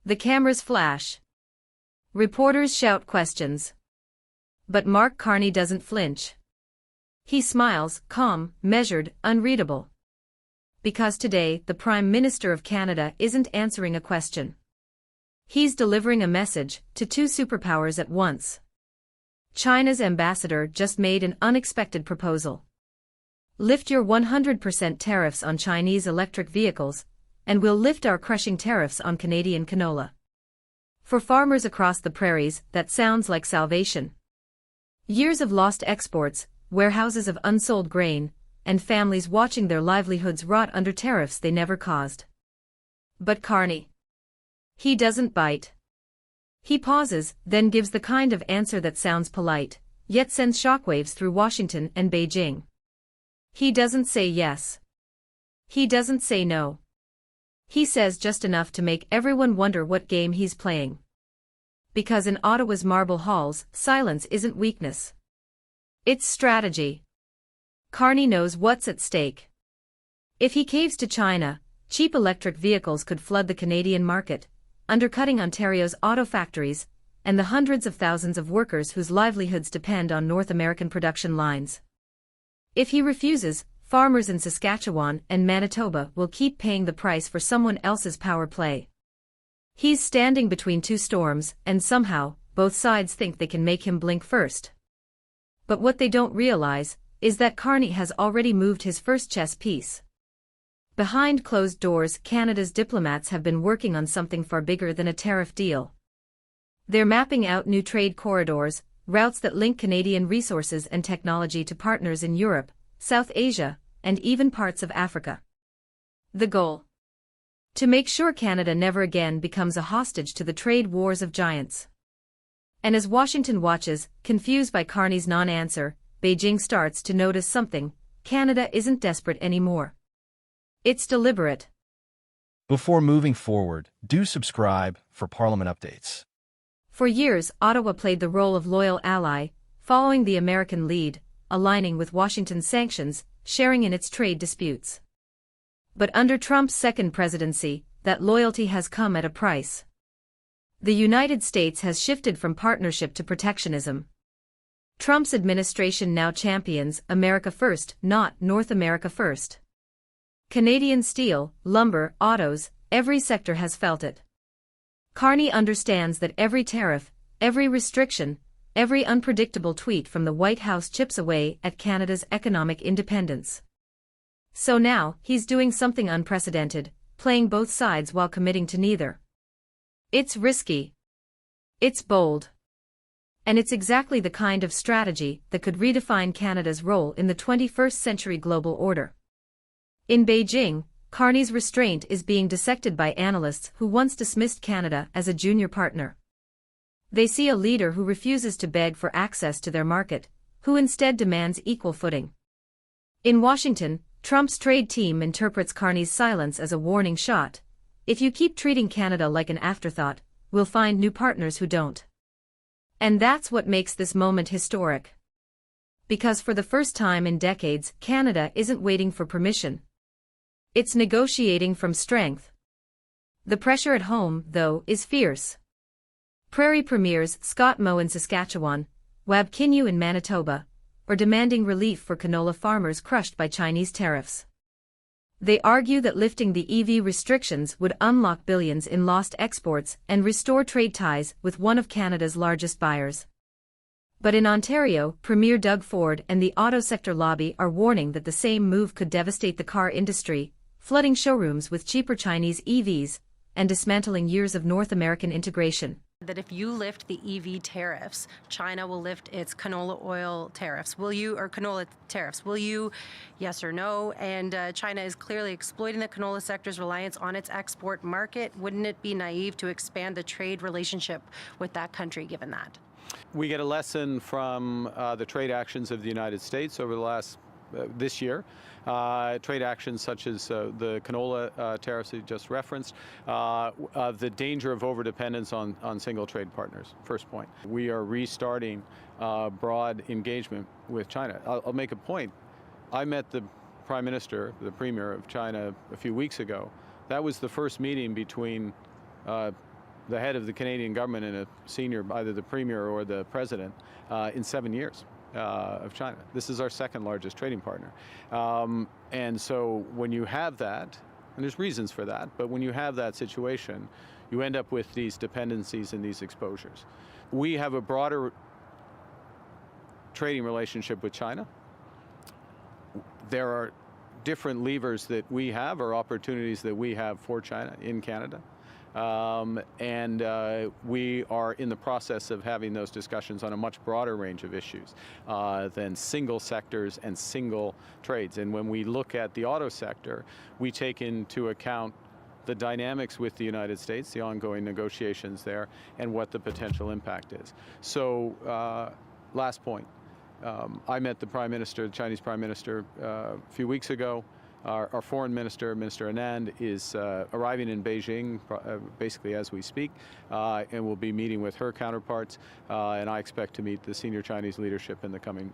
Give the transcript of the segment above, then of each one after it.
The cameras flash. Reporters shout questions. But Mark Carney doesn't flinch. He smiles, calm, measured, unreadable. Because today, the Prime Minister of Canada isn't answering a question. He's delivering a message to two superpowers at once. China's ambassador just made an unexpected proposal. Lift your 100% tariffs on Chinese electric vehicles, and we'll lift our crushing tariffs on Canadian canola. For farmers across the prairies, that sounds like salvation. Years of lost exports, warehouses of unsold grain, and families watching their livelihoods rot under tariffs they never caused. But Carney. He doesn't bite. He pauses, then gives the kind of answer that sounds polite, yet sends shockwaves through Washington and Beijing. He doesn't say yes. He doesn't say no. He says just enough to make everyone wonder what game he's playing. Because in Ottawa's marble halls, silence isn't weakness. It's strategy. Carney knows what's at stake. If he caves to China, cheap electric vehicles could flood the Canadian market, undercutting Ontario's auto factories and the hundreds of thousands of workers whose livelihoods depend on North American production lines. If he refuses, farmers in Saskatchewan and Manitoba will keep paying the price for someone else's power play. He's standing between two storms, and somehow, both sides think they can make him blink first. But what they don't realize is that Carney has already moved his first chess piece. Behind closed doors, Canada's diplomats have been working on something far bigger than a tariff deal. They're mapping out new trade corridors, routes that link Canadian resources and technology to partners in Europe, South Asia, and even parts of Africa. The goal? To make sure Canada never again becomes a hostage to the trade wars of giants. And as Washington watches, confused by Carney's non-answer, Beijing starts to notice something: Canada isn't desperate anymore. It's deliberate. Before moving forward, do subscribe for Parliament updates. For years, Ottawa played the role of loyal ally, following the American lead, aligning with Washington's sanctions, sharing in its trade disputes. But under Trump's second presidency, that loyalty has come at a price. The United States has shifted from partnership to protectionism. Trump's administration now champions America first, not North America first. Canadian steel, lumber, autos, every sector has felt it. Carney understands that every tariff, every restriction, every unpredictable tweet from the White House chips away at Canada's economic independence. So now, he's doing something unprecedented, playing both sides while committing to neither. It's risky. It's bold. And it's exactly the kind of strategy that could redefine Canada's role in the 21st century global order. In Beijing, Carney's restraint is being dissected by analysts who once dismissed Canada as a junior partner. They see a leader who refuses to beg for access to their market, who instead demands equal footing. In Washington, Trump's trade team interprets Carney's silence as a warning shot: if you keep treating Canada like an afterthought, we'll find new partners who don't. And that's what makes this moment historic. Because for the first time in decades, Canada isn't waiting for permission. It's negotiating from strength. The pressure at home, though, is fierce. Prairie premiers Scott Moe in Saskatchewan, Wab Kinyu in Manitoba, are demanding relief for canola farmers crushed by Chinese tariffs. They argue that lifting the EV restrictions would unlock billions in lost exports and restore trade ties with one of Canada's largest buyers. But in Ontario, Premier Doug Ford and the auto sector lobby are warning that the same move could devastate the car industry, flooding showrooms with cheaper Chinese EVs and dismantling years of North American integration. That if you lift the EV tariffs, China will lift its canola oil tariffs. Will you, or canola tariffs? Will you, yes or no? And China is clearly exploiting the canola sector's reliance on its export market. Wouldn't it be naive to expand the trade relationship with that country given that? We get a lesson from the trade actions of the United States over the last this year. Trade actions such as the canola tariffs that you just referenced, the danger of overdependence on single trade partners, first point. We are restarting broad engagement with China. I'll make a point. I met the Prime Minister, the Premier of China, a few weeks ago. That was the first meeting between the head of the Canadian government and a senior, either the premier or the president, in 7 years of China. This is our second largest trading partner. And so when you have that, and there's reasons for that, but when you have that situation, you end up with these dependencies and these exposures. We have a broader trading relationship with China. There are different levers that we have, or opportunities that we have for China in Canada. We are in the process of having those discussions on a much broader range of issues than single sectors and single trades. And when we look at the auto sector, we take into account the dynamics with the United States, the ongoing negotiations there, and what the potential impact is. So, last point. I met the Prime Minister, the Chinese Prime Minister, a few weeks ago. Our Foreign Minister, Minister Anand, is arriving in Beijing basically as we speak, and will be meeting with her counterparts. And I expect to meet the senior Chinese leadership in the coming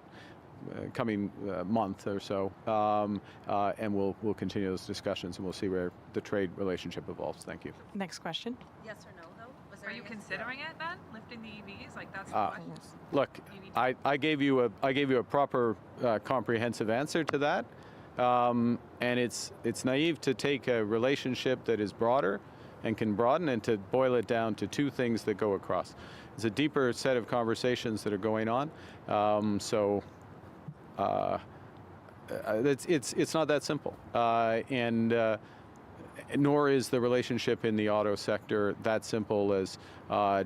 month or so, and we'll continue those discussions, and we'll see where the trade relationship evolves. Thank you. Next question. Yes or no, though? Are you considering it then, lifting the EVs? Like that's the question. Look, I gave you a proper, comprehensive answer to that, and it's naive to take a relationship that is broader and can broaden and to boil it down to two things that go across. There's a deeper set of conversations that are going on, it's not that simple, nor is the relationship in the auto sector that simple as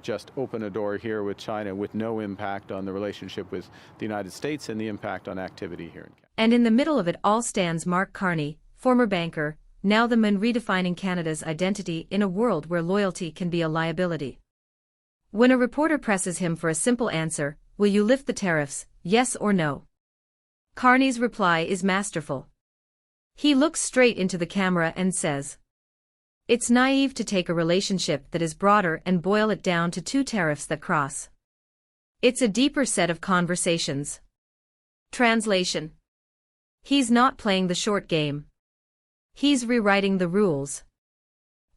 just open a door here with China with no impact on the relationship with the United States and the impact on activity here in Canada. And in the middle of it all stands Mark Carney, former banker, now the man redefining Canada's identity in a world where loyalty can be a liability. When a reporter presses him for a simple answer, will you lift the tariffs, yes or no? Carney's reply is masterful. He looks straight into the camera and says, "It's naive to take a relationship that is broader and boil it down to two tariffs that cross. It's a deeper set of conversations." Translation: he's not playing the short game. He's rewriting the rules.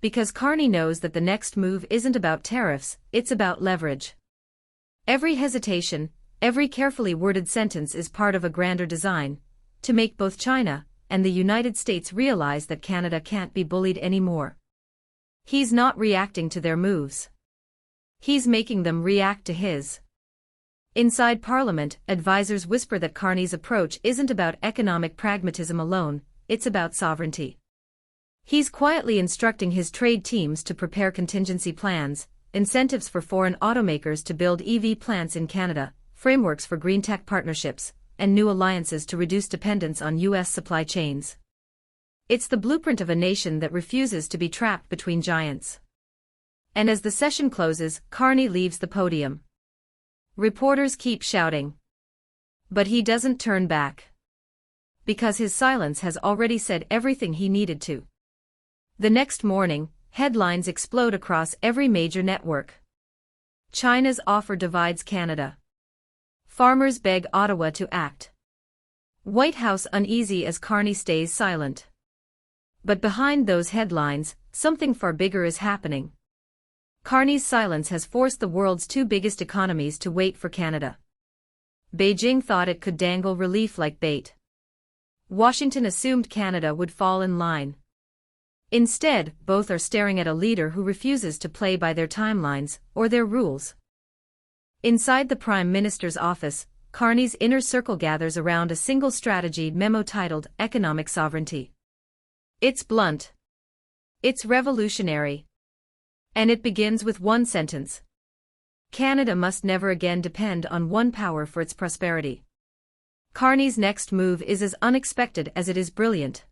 Because Carney knows that the next move isn't about tariffs, it's about leverage. Every hesitation, every carefully worded sentence is part of a grander design, to make both China and the United States realize that Canada can't be bullied anymore. He's not reacting to their moves. He's making them react to his. Inside Parliament, advisors whisper that Carney's approach isn't about economic pragmatism alone, it's about sovereignty. He's quietly instructing his trade teams to prepare contingency plans, incentives for foreign automakers to build EV plants in Canada, frameworks for green tech partnerships, and new alliances to reduce dependence on U.S. supply chains. It's the blueprint of a nation that refuses to be trapped between giants. And as the session closes, Carney leaves the podium. Reporters keep shouting. But he doesn't turn back. Because his silence has already said everything he needed to. The next morning, headlines explode across every major network. China's offer divides Canada. Farmers beg Ottawa to act. White House uneasy as Carney stays silent. But behind those headlines, something far bigger is happening. Carney's silence has forced the world's two biggest economies to wait for Canada. Beijing thought it could dangle relief like bait. Washington assumed Canada would fall in line. Instead, both are staring at a leader who refuses to play by their timelines or their rules. Inside the Prime Minister's office, Carney's inner circle gathers around a single strategy memo titled Economic Sovereignty. It's blunt. It's revolutionary. And it begins with one sentence. Canada must never again depend on one power for its prosperity. Carney's next move is as unexpected as it is brilliant.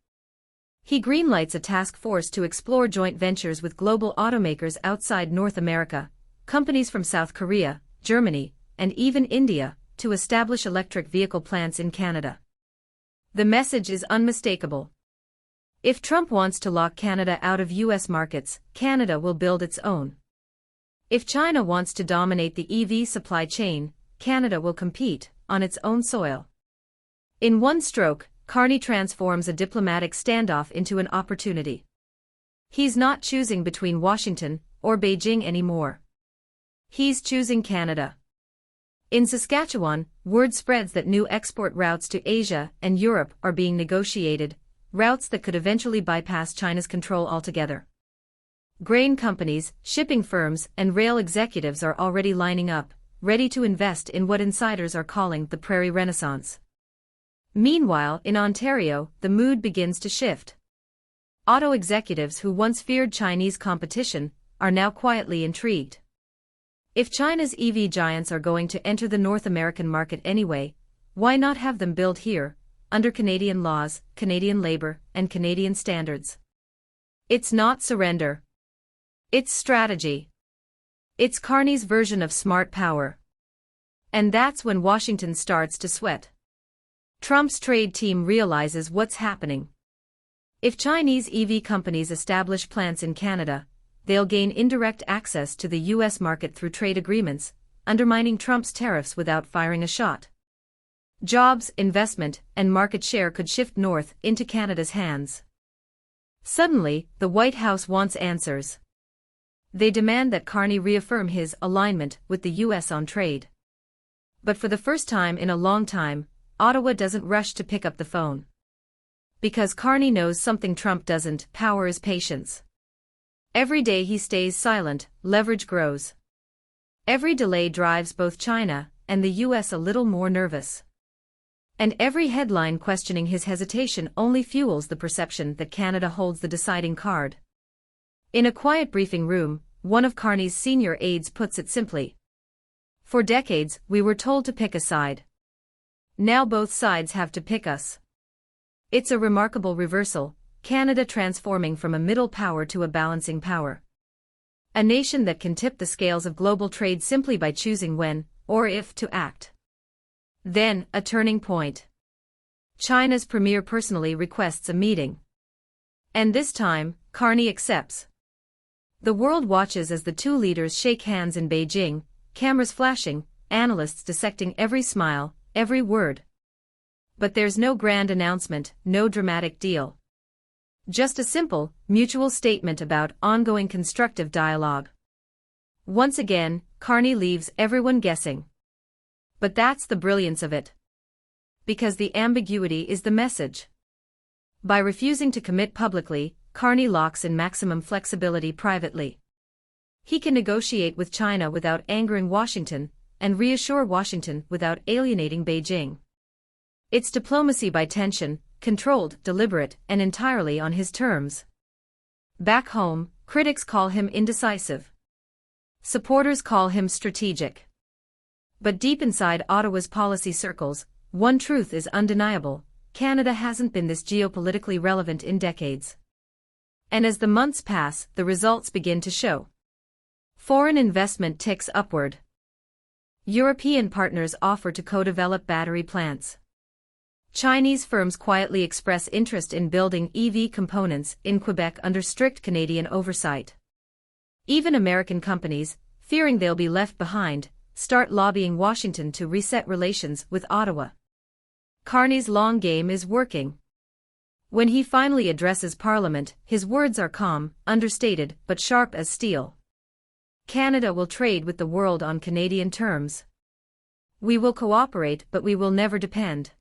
He greenlights a task force to explore joint ventures with global automakers outside North America, companies from South Korea, Germany, and even India, to establish electric vehicle plants in Canada. The message is unmistakable. If Trump wants to lock Canada out of U.S. markets, Canada will build its own. If China wants to dominate the EV supply chain, Canada will compete on its own soil. In one stroke, Carney transforms a diplomatic standoff into an opportunity. He's not choosing between Washington or Beijing anymore. He's choosing Canada. In Saskatchewan, word spreads that new export routes to Asia and Europe are being negotiated, routes that could eventually bypass China's control altogether. Grain companies, shipping firms, and rail executives are already lining up, ready to invest in what insiders are calling the Prairie Renaissance. Meanwhile, in Ontario, the mood begins to shift. Auto executives who once feared Chinese competition are now quietly intrigued. If China's EV giants are going to enter the North American market anyway, why not have them build here, under Canadian laws, Canadian labor, and Canadian standards? It's not surrender. It's strategy. It's Carney's version of smart power. And that's when Washington starts to sweat. Trump's trade team realizes what's happening. If Chinese EV companies establish plants in Canada, they'll gain indirect access to the U.S. market through trade agreements, undermining Trump's tariffs without firing a shot. Jobs, investment, and market share could shift north into Canada's hands. Suddenly, the White House wants answers. They demand that Carney reaffirm his alignment with the U.S. on trade. But for the first time in a long time, Ottawa doesn't rush to pick up the phone. Because Carney knows something Trump doesn't: power is patience. Every day he stays silent, leverage grows. Every delay drives both China and the U.S. a little more nervous. And every headline questioning his hesitation only fuels the perception that Canada holds the deciding card. In a quiet briefing room, one of Carney's senior aides puts it simply. For decades, we were told to pick a side. Now both sides have to pick us. It's a remarkable reversal, Canada transforming from a middle power to a balancing power. A nation that can tip the scales of global trade simply by choosing when, or if, to act. Then, a turning point. China's premier personally requests a meeting. And this time, Carney accepts. The world watches as the two leaders shake hands in Beijing, cameras flashing, analysts dissecting every smile, every word. But there's no grand announcement, no dramatic deal. Just a simple, mutual statement about ongoing constructive dialogue. Once again, Carney leaves everyone guessing. But that's the brilliance of it. Because the ambiguity is the message. By refusing to commit publicly, Carney locks in maximum flexibility privately. He can negotiate with China without angering Washington, and reassure Washington without alienating Beijing. It's diplomacy by tension, controlled, deliberate, and entirely on his terms. Back home, critics call him indecisive. Supporters call him strategic. But deep inside Ottawa's policy circles, one truth is undeniable: Canada hasn't been this geopolitically relevant in decades. And as the months pass, the results begin to show. Foreign investment ticks upward. European partners offer to co-develop battery plants. Chinese firms quietly express interest in building EV components in Quebec under strict Canadian oversight. Even American companies, fearing they'll be left behind, start lobbying Washington to reset relations with Ottawa. Carney's long game is working. When he finally addresses Parliament, his words are calm, understated, but sharp as steel. Canada will trade with the world on Canadian terms. We will cooperate, but we will never depend.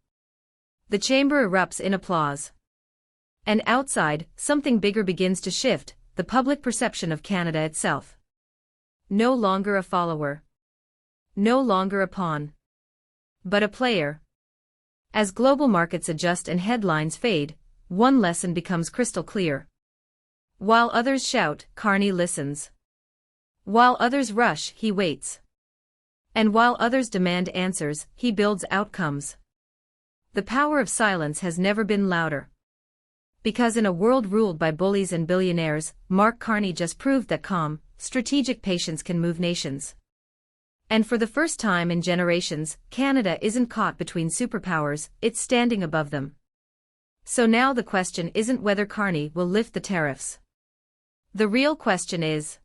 The chamber erupts in applause. And outside, something bigger begins to shift: the public perception of Canada itself. No longer a follower. No longer a pawn. But a player. As global markets adjust and headlines fade, one lesson becomes crystal clear. While others shout, Carney listens. While others rush, he waits. And while others demand answers, he builds outcomes. The power of silence has never been louder. Because in a world ruled by bullies and billionaires, Mark Carney just proved that calm, strategic patience can move nations. And for the first time in generations, Canada isn't caught between superpowers, it's standing above them. So now the question isn't whether Carney will lift the tariffs. The real question is,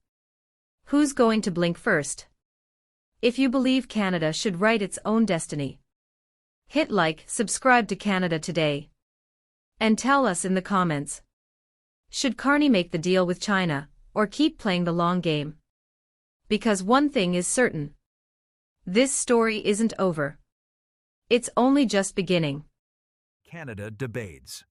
who's going to blink first? If you believe Canada should write its own destiny, hit like, subscribe to Canada Today. And tell us in the comments. Should Carney make the deal with China, or keep playing the long game. Because one thing is certain. This story isn't over. It's only just beginning. Canada debates.